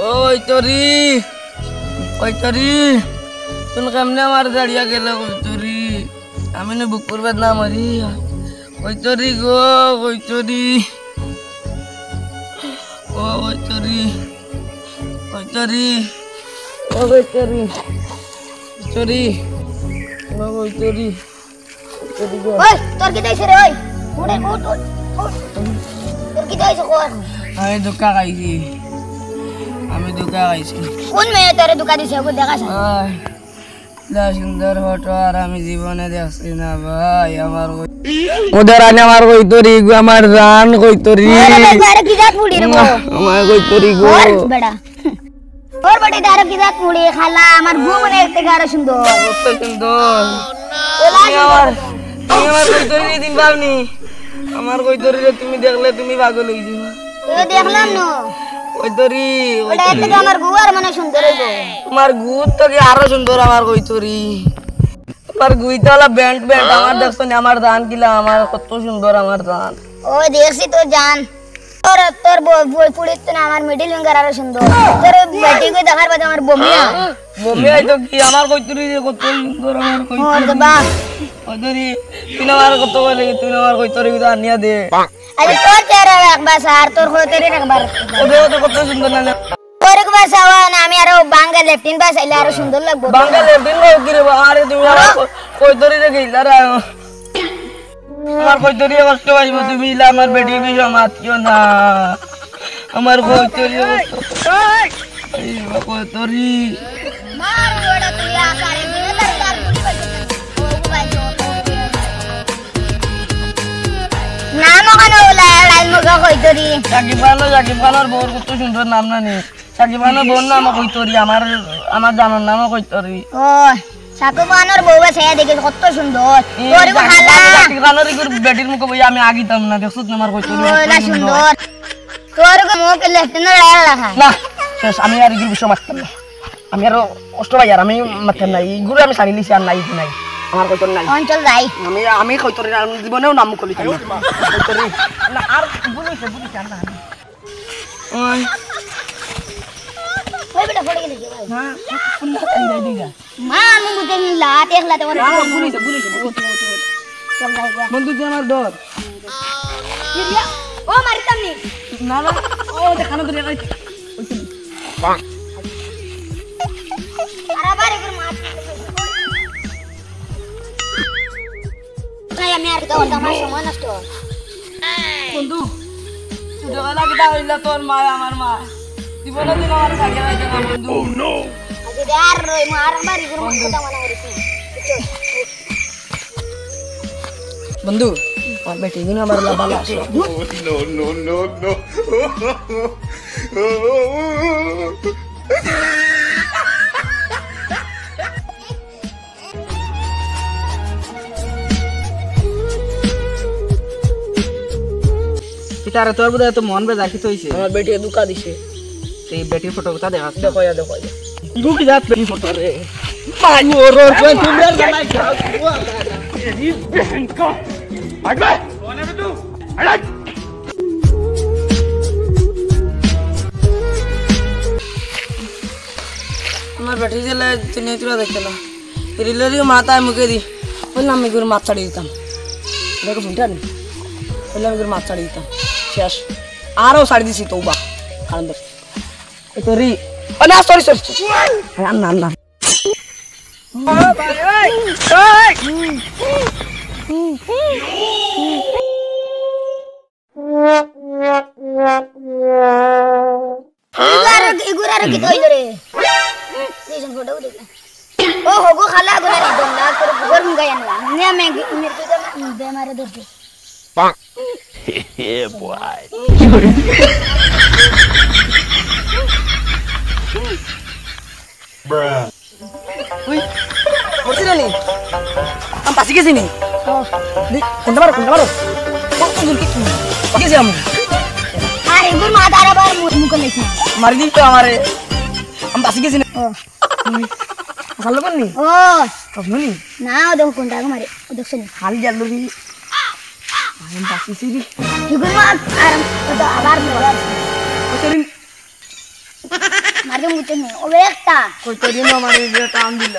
ওই তোরি তুমি কেমনে আমার দাঁড়িয়ে গেলে ওই তোরি আমি না বুক করবে না মারি ওই তোরি গো ওই তোরি ওই তোরি ওই তোরি ওই তোরি তোরি ওই তোরি ওই তোর কি দাইছে রে ওই উড়ে উঠ তোর কি দাইছে কর আমি ধোকা খাইছি কোন মেয়ে তোরে ধোকা দিছে ওকে দেখাস সুন্দর ফটো আর আমি জীবনে দেখছি না ভাই আমার ওদের আনে আমার কই তোরি গো আমার জান কই তোরি আরে কি জাত মুড়ি রে আমার কই তোরি গো বেড়া তোর বড়ি দার কি জাত মুড়ি খালা আমার বউ মনে একতে গাড়া সুন্দর কত সুন্দর আমার কই তোরি দিন ভাবনি আমার কই তোরি তুমি দেখলে তুমি পাগল হই যাবে এ দেখলাম না ওই তোরি ওটা থেকে আমার বউ আর মনে সুন্দর হইবো তোমার গুত তো কি আরো সুন্দর আমার কই তোরি তোমার গুইটা হলো ব্যান্ড আমার দেখছো না আমার দান কিলা আমার কত সুন্দর আমার দান ওই দেখছি তো জান তোর বই পুড়িতে না আমার মিডল ফিঙ্গার আরো সুন্দর তোর বেটি কই দেখার বাদে আমার বমিয়া তো কি আমার কই তোরি কত সুন্দর আমার কই তোরি বাহ ওই তোরি তুই আমার কত বলে তুই আমার কই তোরি তো আনিয়া দে আরে তোর চেহারা একবার আর তোর কই তোরি একবার ওদের তো কত সুন্দর না তোর একবার সাওয়া না আমি আরো বাঙ্গা লেফটিন বাস আইলে আরো সুন্দর লাগবে বাঙ্গা লেফটিন কই কি রে আরে তুমি আমার কই তোরি রে গইলা রে আমার কই তোরি কষ্ট পাইবো তুমি ইলা আমার বেটি বিষয় মাতিও না আমার কই তোরি এই কই তোরি মার ওড়া তুই আকারে দিনে তার গুলি বাজে ও বাজে নাম কেন লাল মুগা কই তোরি সাকিব খানের বউর কত সুন্দর নাম নানি সাকিব খানের বউর নাম কই তোরি আমার জানার নাম কই তোরি ও সাকিব খানের বউ আছে দেখে কত সুন্দর তোর খালা সাকিব খানের বেটির মুখ বই আমি আগিতাম না দেখছ তোমার কই তোরি ওলা সুন্দর তোর মুখ লেফটিন লাল রাখা না শেষ আমি আর ইগুর বিষয় মারতাম না আমি আর কষ্ট পাই আর আমি মারতাম না ইগুর আমি সারি লিছি আর নাই নাই আমার কই তোর নাই অঞ্চল যাই আমি কই তোর জীবনেও নাম কলি তাই কই তোর না আর বুঝিছে আর না ওই ওই বেটা পড়ে গেলি ভাই হ্যাঁ ফুল্লা তাই যাই দিগা মা আমি বুঝে লাট একলা তো বুঝিছে চল যাই গা বন্ধু যে আমার ডর ও মারিতাম নি না না ও দেখানো ধরে ওই বাং আবার একবার মার তাই আমি আর তো আমার সময় নষ্ট বন্ধু ছোটবেলা কিটা হইলা তোর মা আমার মা জীবনে দিন আমার সাথে রাখে না বন্ধু ও নো আজ আর মার আমার একবার কথা মনে করিস বন্ধু আমার বেটি দিন আমার লাভালা আসে no তারে তোর বুঝা তো মন বে রাখি হইছে আমার বেটি দুকা দিছে এই বেটির ফটো কথা দেখা দেখো ইগু কি যাত বেটি ফটো রে মাই ওর কোন তুমি আর জামাই এই বেহন কা আগে কোন है तू हट আমার বেটি জেলে তুমি তুই দেখতে না রিলেরি মাথা মুকে দি বললাম আমি গুর মাছ ছাড়ি দিতাম দেখো শুনটা নি বললাম আমি গুর মাছ ছাড়ি দিতাম শেষ আরো ছাড়ি দিছি তৌবা কারণ দেখ এই তো রি না সরি না ইগুরা কি কইল রে দেখুন ফটো দেখ ও হোগো খালা গরে একদম না তোর গরম গায়ন না নে মে মেরে তো দে মারে ধরতে Bonk. Yeah, boy. Bruh. Uy, ¿por qué no ni? ¿Am pasi ke sini? Oh, ni, kunta baru. Oh, tunggu ki. Pakai sih kamu. Hari gur mata ada baru mukul lagi. Mari di tuh amare. Am pasi ke sini. Oh. Kalau kan nih? Oh. Kau nih? Nah, udah kunta aku mari. Udah sini. Hal jalur ni. Am pasi sini. Gur mata aram. Udah abar nih. Kau একদম বুঝতে নেই ও একটা কই তোর দিন আমার relay টান দিল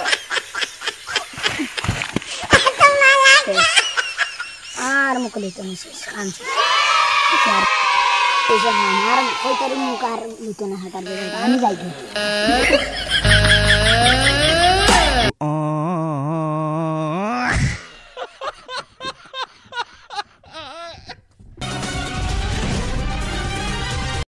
আর মুখ লিতে নিছে কানছে আর এসে আমার কই তোর মুখ আর লিতে না হাঁটার আমি যাই